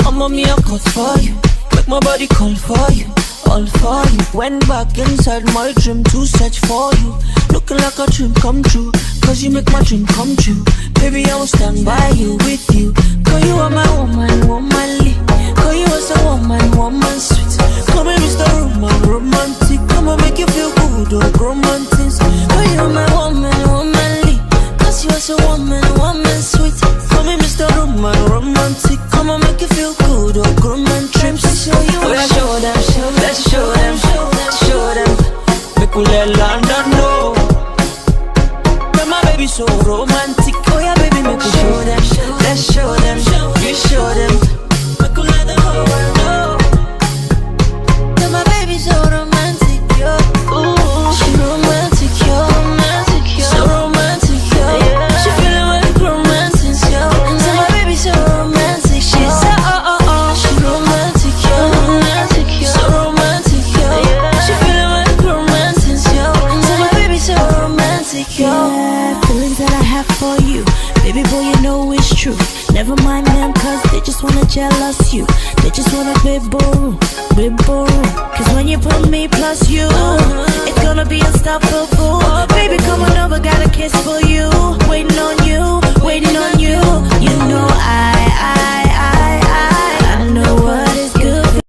I'm on me a cut for you. Make my body call for you, all for you. Went back inside my dream to search for you. Looking like a dream come true, cause you make my dream come true. Baby, I will stand by you, with you. Cause you are my woman, womanly. Cause you are a woman, woman sweet. Come and Mr. Roman, romantic. Come and make you feel good, oh, romantic. Cause you are my woman, womanly. Cause you are a woman, woman sweet. Come and Mr. Roman, romantic. Come and make you feel good, oh, romantic. Show you, oh, yeah, show them, let's show them, show them. Make we let London know that my baby so romantic. Oh yeah, baby, make we show them, let's show them, we show them. Make we let the whole world know that my baby so romantic, yo. Ooh, she romantic, yo, romantic, yo. So romantic, yo. Yeah. She feeling like romantic, yo. So my baby so romantic, she's so she romantic, yo, romantic, yo. So romantic, yo. Yeah. She feeling like romantic, yo. So my baby so romantic, yo. Yeah, feelings that I have for you, baby boy, you know it's true. Never mind them, cause they just wanna jealous you. They just wanna big boo, big boo. Cause when you put me plus you, it's gonna be unstoppable. Baby, come on over, got a kiss for you.